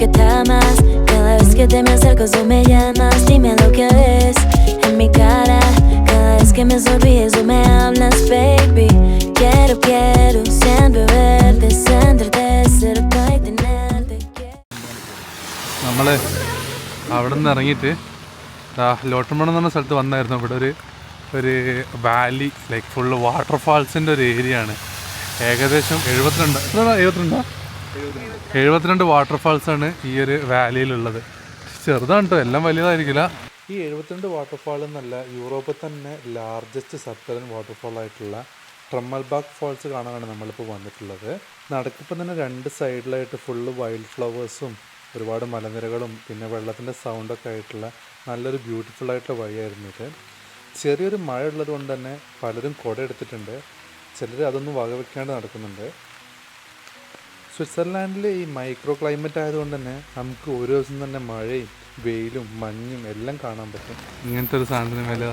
que te amas. Cada vez que te me acercas tú me llamas. Dime lo que ves en mi cara. Cada vez que me sonríes o me hablas, baby. Quiero siempre verte, sentirte cerca y tenerte. നമ്മൾ അവിടെ നിന്ന് ഇറങ്ങിയിട്ട് ലോട്ടംപണം എന്ന് പറഞ്ഞ സ്ഥലത്ത് വന്നായിരുന്നു. ഇവിടെ ഒരു വാലി ലൈക്ക് ഫുള്ള് വാട്ടർഫാൾസിൻ്റെ ഒരു ഏരിയ ആണ്. ഏകദേശം 72 വാട്ടർഫാൾസാണ് ഈ ഒരു വാലിയിലുള്ളത്. ചെറുതാണ് കേട്ടോ, എല്ലാം വലുതായിരിക്കില്ല. ഈ 72 വാട്ടർഫാൾ എന്നല്ല, യൂറോപ്പിൽ തന്നെ ലാർജസ്റ്റ് സബ്ടെറൻ വാട്ടർഫാൾ ആയിട്ടുള്ള ട്രമ്മൽബാക്ക് ഫാൾസ് കാണാനാണ് നമ്മളിപ്പോൾ വന്നിട്ടുള്ളത്. നടക്കിപ്പോൾ തന്നെ 2 സൈഡിലായിട്ട് ഫുള്ള് വൈൽഡ് ഫ്ലവേഴ്സും ഒരുപാട് മലനിരകളും പിന്നെ വെള്ളത്തിൻ്റെ സൗണ്ടൊക്കെ ആയിട്ടുള്ള നല്ലൊരു ബ്യൂട്ടിഫുൾ ആയിട്ടുള്ള വഴിയായിരുന്നു ഇത്. ചെറിയൊരു മഴ ഉള്ളത് കൊണ്ട് തന്നെ പലരും കുട എടുത്തിട്ടുണ്ട്, ചിലർ അതൊന്നും വകവെക്കാണ്ട് നടക്കുന്നുണ്ട്. സ്വിറ്റ്സർലാൻഡിൽ ഈ മൈക്രോ ക്ലൈമറ്റ് ആയതുകൊണ്ട് തന്നെ നമുക്ക് ഓരോ ദിവസം തന്നെ മഴയും വെയിലും മഞ്ഞും എല്ലാം കാണാൻ പറ്റും. ഇങ്ങനത്തെ ഒരു സാധനത്തിന് വില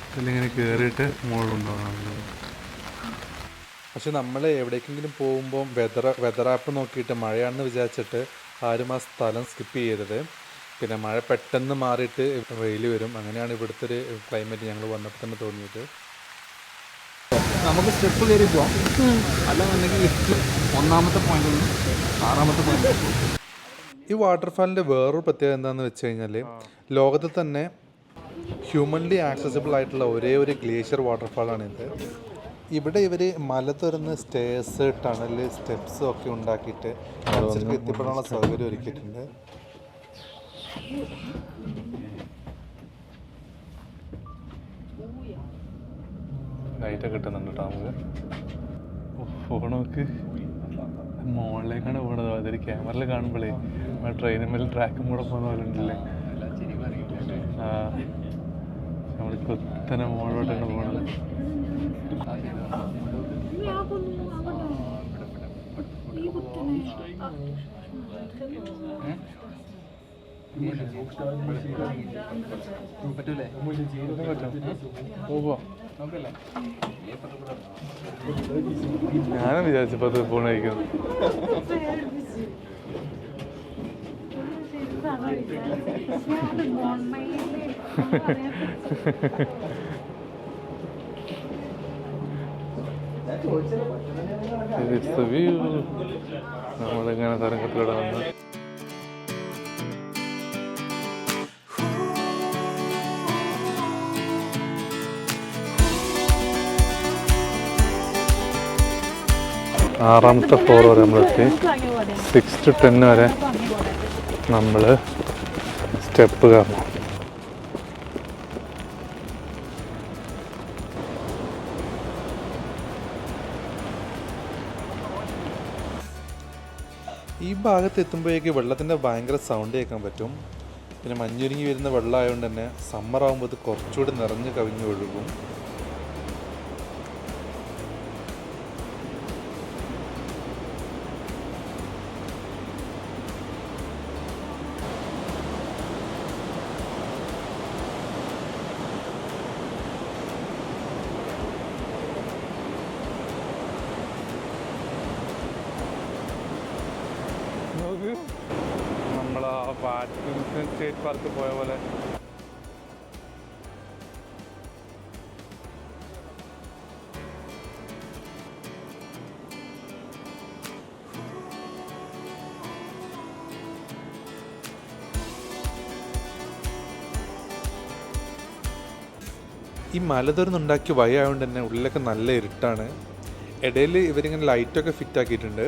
ഇതിലിങ്ങനെ കയറിയിട്ട് മുകളിലുണ്ടാകും. പക്ഷെ നമ്മൾ എവിടേക്കെങ്കിലും പോകുമ്പോൾ വെതർ ആപ്പ് നോക്കിയിട്ട് മഴയാണെന്ന് വിചാരിച്ചിട്ട് ആരും ആ സ്ഥലം സ്കിപ്പ് ചെയ്യരുത്. പിന്നെ മഴ പെട്ടെന്ന് മാറിയിട്ട് വെയിൽ വരും. അങ്ങനെയാണ് ഇവിടുത്തെ ഒരു ക്ലൈമറ്റ് ഞങ്ങൾ വന്നപ്പോൾ തന്നെ തോന്നിയത്. നമുക്ക് സ്റ്റെപ്പ് കയറി പോവാം, അല്ലാന്നുണ്ടെങ്കിൽ ഒന്നാമത്തെ പോയിന്റ് 6ാമത്തെ പോയിന്റ്. ഈ വാട്ടർഫാളിൻ്റെ വേറൊരു പ്രത്യേകത എന്താണെന്ന് വെച്ച് കഴിഞ്ഞാൽ ലോകത്തിൽ തന്നെ ഹ്യൂമൻലി ആക്സസിബിൾ ആയിട്ടുള്ള ഒരേ ഒരു ഗ്ലേഷ്യർ വാട്ടർഫാളാണിത്. ഇവിടെ ഇവർ മല തുറന്ന് സ്റ്റേഴ്സ്, ടണൽ, സ്റ്റെപ്സ് ഒക്കെ ഉണ്ടാക്കിയിട്ട് മനുഷ്യർക്ക് എത്തിപ്പെടാനുള്ള സൗകര്യം ഒരുക്കിയിട്ടുണ്ട്. ലൈറ്റൊക്കെ കിട്ടുന്നുണ്ട് കേട്ടോ നമുക്ക്. ഫോണൊക്കെ മുകളിലേക്കാണ് പോകണത്. അതൊരു ക്യാമറയിൽ കാണുമ്പോഴേ ട്രെയിനിൽ മേലെ ട്രാക്കും കൂടെ പോകുന്ന പോലെ ഉണ്ടല്ലേ. നമ്മൾ കുത്തനെ മുകളിലോട്ടാണ് പോകണത്. ഞാനും വിചാരിച്ചപ്പോൾ അത് പോണായിരിക്കും. നമ്മളിങ്ങനെ തരംഗത്തിലൂടെ വന്ന് ആറാമത്തെ ഫ്ലോർ വരെ നമ്മളെത്തി. 6 to 10 വരെ നമ്മൾ സ്റ്റെപ്പ് കയറണം. ഈ ഭാഗത്ത് എത്തുമ്പോഴേക്ക് വെള്ളത്തിൻ്റെ ഭയങ്കര സൗണ്ട് കേൾക്കാൻ പറ്റും. പിന്നെ മഞ്ഞുരുങ്ങി വരുന്ന വെള്ളം ആയതുകൊണ്ട് തന്നെ സമ്മർ ആകുമ്പോൾ ഇത് കുറച്ചുകൂടി നിറഞ്ഞ് കവിഞ്ഞ് ഒഴുകും. നമ്മൾ ആ വാറ്റിക്കൻ സ്റ്റേറ്റ് പാർക്ക് പോയ പോലെ ഈ മല തുറന്നുണ്ടാക്കിയ വഴിയായതുകൊണ്ട് തന്നെ ഉള്ളിലൊക്കെ നല്ല ഇരുട്ടാണ്. ഇടയിൽ ഇവരിങ്ങനെ ലൈറ്റൊക്കെ ഫിറ്റ് ആക്കിയിട്ടുണ്ട്.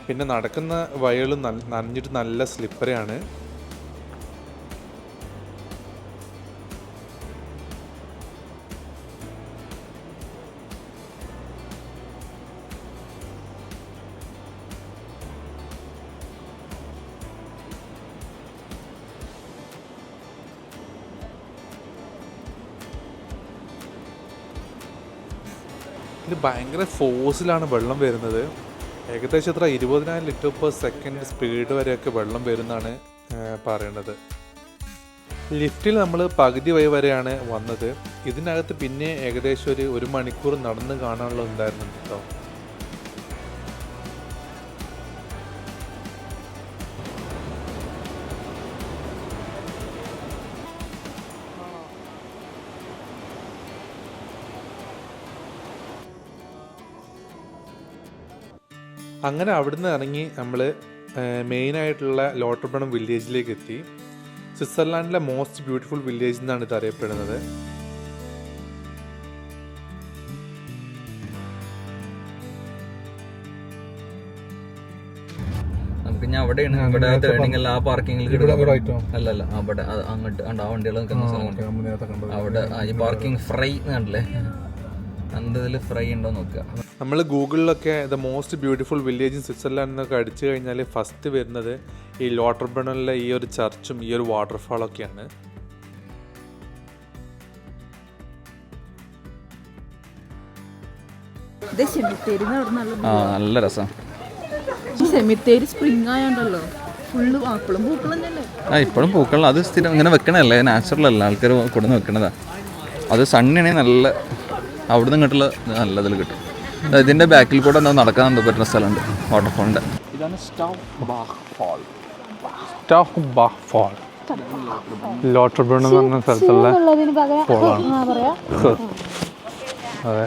പിന്നെ നടക്കുന്ന വഴികളും നനഞ്ഞിട്ട് നല്ല സ്ലിപ്പറിയാണ്. ഇത് ഭയങ്കര ഫോഴ്സിലാണ് വെള്ളം വരുന്നത്. ഏകദേശം എത്ര 20,000 ലിറ്റർ പെർ സെക്കൻഡ് സ്പീഡ് വരെയൊക്കെ വെള്ളം വരുന്നതാണ് പറയണത്. ലിഫ്റ്റിൽ നമ്മൾ പകുതി വഴി വരെയാണ് വന്നത്. ഇതിനകത്ത് പിന്നെ ഏകദേശം ഒരു മണിക്കൂർ നടന്ന് കാണാനുള്ള ഉണ്ടായിരുന്നു കേട്ടോ. അങ്ങനെ അവിടുന്ന് ഇറങ്ങി നമ്മൾ മെയിനായിട്ടുള്ള ലോട്ടർബണം വില്ലേജിലേക്ക് എത്തി. സ്വിറ്റ്സർലാൻഡിലെ മോസ്റ്റ് ബ്യൂട്ടിഫുൾ വില്ലേജ് എന്നാണ് ഇത് അറിയപ്പെടുന്നത്. പിന്നെ അവിടെയാണ് ഇവിടെ തേണിങ്ങല്ല ആ പാർക്കിങ്ങിൽ അല്ലല്ല അവിടെ അങ്ങോട്ട് ആ വണ്ടികൾ നിൽക്കുന്ന സ്ഥലം അവിടെ ഈ പാർക്കിംഗ് ഫ്രൈ കണ്ടില്ലേ, അതിൽ ഫ്രൈ ഉണ്ടോ നോക്കുക. നമ്മൾ ഗൂഗിളിലൊക്കെ the most beautiful village in Switzerland എന്നൊക്കെ അടിച്ചു കഴിഞ്ഞാൽ ഫസ്റ്റ് വരുന്നത് ഈ ലോട്ടർബണലിലെ ഈ ഒരു ചർച്ചും ഈ ഒരു വാട്ടർഫാളൊക്കെയാണ്. നല്ല രസം. സെമിത്തേരി സ്പ്രിംഗ് ആയോണ്ടല്ലോ ഫുള്ള് അപ്പളും പൂക്കളും തന്നെ. ഇപ്പോഴും പൂക്കൾ അത് സ്ഥിരം ഇങ്ങനെ വെക്കണല്ലേ, നാച്ചുറൽ അല്ല, ആൾക്കാർ കൊടുന്ന് വെക്കണതാ. അത് സണ്ണിയാണെങ്കിൽ നല്ല അവിടുന്ന് ഇങ്ങോട്ടുള്ള നല്ലതിൽ കിട്ടും. ഇതിൻ്റെ ബാക്കിൽ കൂടെ എന്താ നടക്കാൻ പറ്റുന്ന സ്ഥലമുണ്ട് വാട്ടർഫോളിൻ്റെ. ഇതാണ് ലോട്ടർബൺ എന്ന് പറഞ്ഞ സ്ഥലത്തുള്ള അതെ.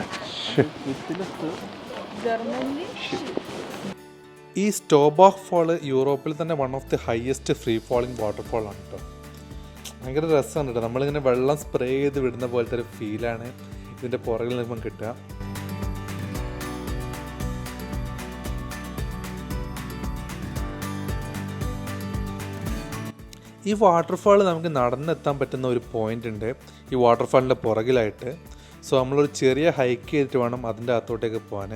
ഈ സ്റ്റോബാഹ് ഫാള് യൂറോപ്പിൽ തന്നെ one of the highest free falling waterfall ആണ് കേട്ടോ. ഭയങ്കര രസമാണ് കേട്ടോ. നമ്മളിങ്ങനെ വെള്ളം സ്പ്രേ ചെയ്ത് വിടുന്ന പോലത്തെ ഒരു ഫീലാണ് ഇതിൻ്റെ പുറകിൽ നിൽക്കുമ്പോൾ കിട്ടുക. ഈ വാട്ടർഫാൾ നമുക്ക് നടന്നെത്താൻ പറ്റുന്ന ഒരു പോയിന്റ് ഉണ്ട് ഈ വാട്ടർഫാളിൻ്റെ പുറകിലായിട്ട്. സോ നമ്മളൊരു ചെറിയ ഹൈക്ക് ചെയ്തിട്ട് വേണം അതിൻ്റെ അകത്തോട്ടേക്ക് പോകാൻ.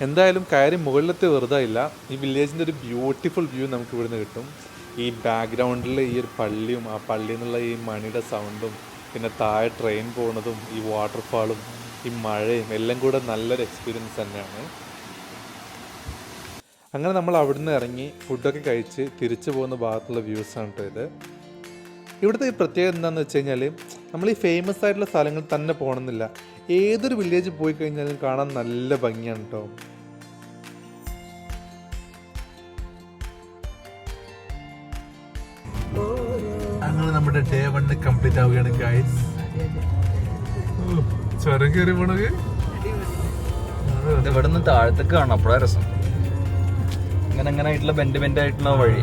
എന്തായാലും കയറി മുകളിലത്തെ വെറുതെ ഇല്ല. ഈ വില്ലേജിൻ്റെ ഒരു ബ്യൂട്ടിഫുൾ വ്യൂ നമുക്ക് ഇവിടുന്ന് കിട്ടും. ഈ ബാക്ക്ഗ്രൗണ്ടിൽ ഈ ഒരു പള്ളിയും ആ പള്ളിയിൽ നിന്നുള്ള ഈ മണിയുടെ സൗണ്ടും പിന്നെ താഴെ ട്രെയിൻ പോകുന്നതും ഈ വാട്ടർഫാളും ഈ മഴയും എല്ലാം കൂടെ നല്ലൊരു എക്സ്പീരിയൻസ് തന്നെയാണ്. അങ്ങനെ നമ്മൾ അവിടുന്ന് ഇറങ്ങി ഫുഡൊക്കെ കഴിച്ച് തിരിച്ചു പോകുന്ന ഭാഗത്തുള്ള വ്യൂസാണ് കേട്ടോ ഇത്. ഇവിടുത്തെ ഈ പ്രത്യേകത എന്താണെന്ന് വെച്ച് കഴിഞ്ഞാൽ നമ്മൾ ഈ ഫേമസ് ആയിട്ടുള്ള സ്ഥലങ്ങൾ തന്നെ പോകണമെന്നില്ല, ഏതൊരു വില്ലേജിൽ പോയി കഴിഞ്ഞാലും കാണാൻ നല്ല ഭംഗിയാണ് കേട്ടോ. അങ്ങനെ നമ്മുടെ ഡേ 1 കംപ്ലീറ്റ് ആവുകയാണ് ഗൈസ്. ചുരം കയറി പോണത് ഇവിടെ നിന്ന് താഴത്തേക്ക് കാണാം, അപ്പോഴാണ് രസം. ഇങ്ങനെ അങ്ങനെ ആയിട്ടുള്ള ബെൻഡ് ആയിട്ടുള്ള വഴി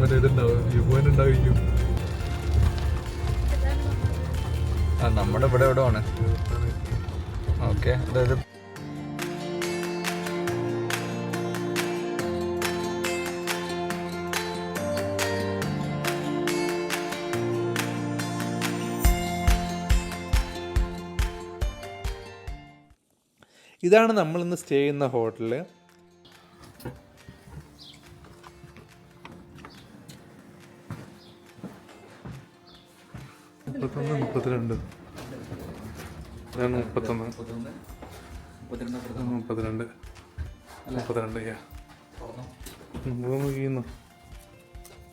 മറ്റേ ഇതുണ്ടാവും, വ്യൂ പോയിന്റ് ഉണ്ടാവും. നമ്മുടെ ഇവിടെ എവിടെ ആണ്. ഓക്കെ, അതായത് ഇതാണ് നമ്മളിന്ന് സ്റ്റേ ചെയ്യുന്ന ഹോട്ടല്. മുപ്പത്തിരണ്ട്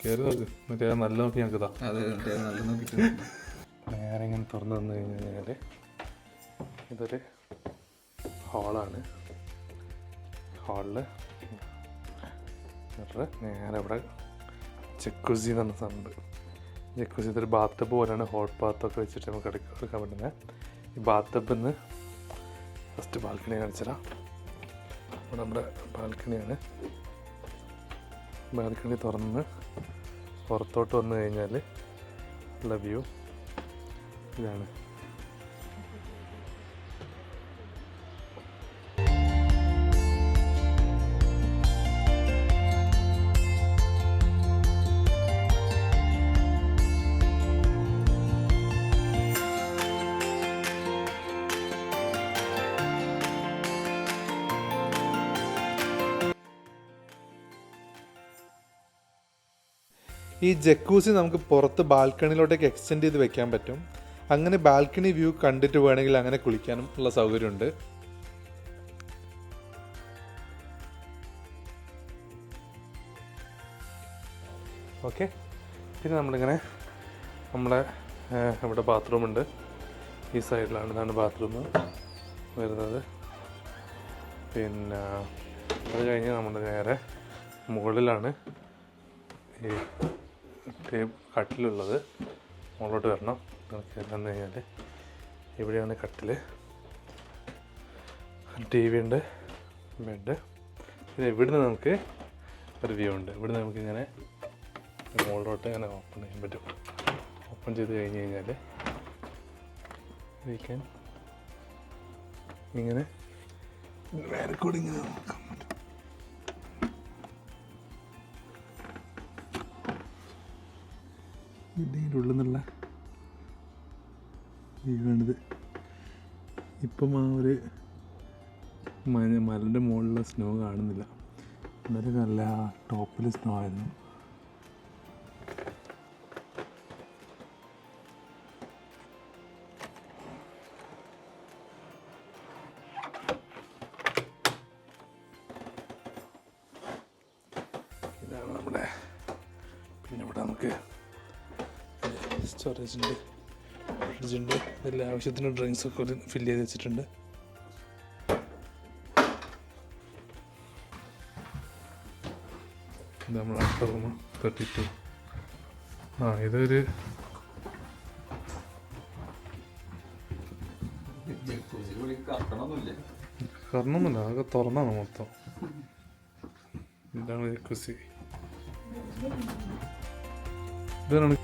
കയറി നോക്ക്, മറ്റേ നല്ല നോക്കി ഞങ്ങൾക്കിതാ നേരെ ഇങ്ങനെ തുറന്നു വന്നു കഴിഞ്ഞാൽ ഇതൊരു ഹാളാണ്. ഹാളില് നേരെ ഇവിടെ ജക്കുസി എന്ന് പറഞ്ഞ സാധനമുണ്ട്. ജക്കുസി ഇതൊരു ബാത്ത് ടബ് പോലെയാണ്, ഹോട്ട് ബാത്തൊക്കെ വെച്ചിട്ട് നമുക്ക് എടുക്കാൻ പറ്റുന്നത്. ഈ ബാത്ത് ടബിൽ നിന്ന് ഫസ്റ്റ് ബാൽക്കണി കാണിച്ചതാ. ഇവിടെ നമ്മുടെ ബാൽക്കണിയാണ്. ബാൽക്കണി തുറന്ന് പുറത്തോട്ട് വന്നു കഴിഞ്ഞാൽ ഉള്ള വ്യൂ ഇതാണ്. ഈ ജക്കൂസി നമുക്ക് പുറത്ത് ബാൽക്കണിയിലോട്ടേക്ക് എക്സ്റ്റെൻഡ് ചെയ്ത് വെക്കാൻ പറ്റും. അങ്ങനെ ബാൽക്കണി വ്യൂ കണ്ടിട്ട് വേണമെങ്കിൽ അങ്ങനെ കുളിക്കാനും ഉള്ള സൗകര്യമുണ്ട്. ഓക്കെ. പിന്നെ നമ്മളിങ്ങനെ നമ്മളെ ഇവിടെ ബാത്റൂമുണ്ട്. ഈ സൈഡിലാണ്, ഇതാണ് ബാത്റൂം വരുന്നത്. പിന്നെ അത് കഴിഞ്ഞ് നമ്മൾ നേരെ മുകളിലാണ് ഈ കട്ടിലുള്ളത്. മുകളിലോട്ട് വരണം. വന്നു കഴിഞ്ഞാൽ ഇവിടെയാണ് കട്ടിൽ, TV ഉണ്ട്, ബെഡ്. പിന്നെ ഇവിടുന്ന് നമുക്ക് ഒരു വ്യൂ ഉണ്ട്. ഇവിടുന്ന് നമുക്കിങ്ങനെ മുകളിലോട്ട് ഇങ്ങനെ ഓപ്പൺ ചെയ്യാൻ പറ്റും. ഓപ്പൺ ചെയ്ത് കഴിഞ്ഞ് കഴിഞ്ഞാൽ വീക്കാൻ ഇങ്ങനെ വേറെ കൂടി ഇങ്ങനെ നോക്കാൻ പറ്റും. ഇതിൻ്റെ ഉള്ളിൽ നിന്നുള്ള വീടാണിത്. ഇപ്പം ആ ഒരു മലൻ്റെ മുകളിലുള്ള സ്നോ കാണുന്നില്ല. എന്നാലും നല്ല ടോപ്പിൽ സ്നോ ആയിരുന്നു. ഇതാണ് നമ്മുടെ. പിന്നെ ഇവിടെ നമുക്ക് സ്റ്റോറേജ് ഉണ്ട്, ഫ്രിഡ്ജുണ്ട്. എല്ലാ ആവശ്യത്തിന് ഡ്രിങ്ക്സൊക്കെ ഫില്ല് ചെയ്ത് വെച്ചിട്ടുണ്ട്. ഇത് നമ്മൾ അടുത്ത റൂം 32. ഇതൊരു കറണമൊന്നുമില്ല, അതൊക്കെ തുറന്നാണ് മൊത്തം. ഇതാണ് ജക്കുസി. ഇതാണ്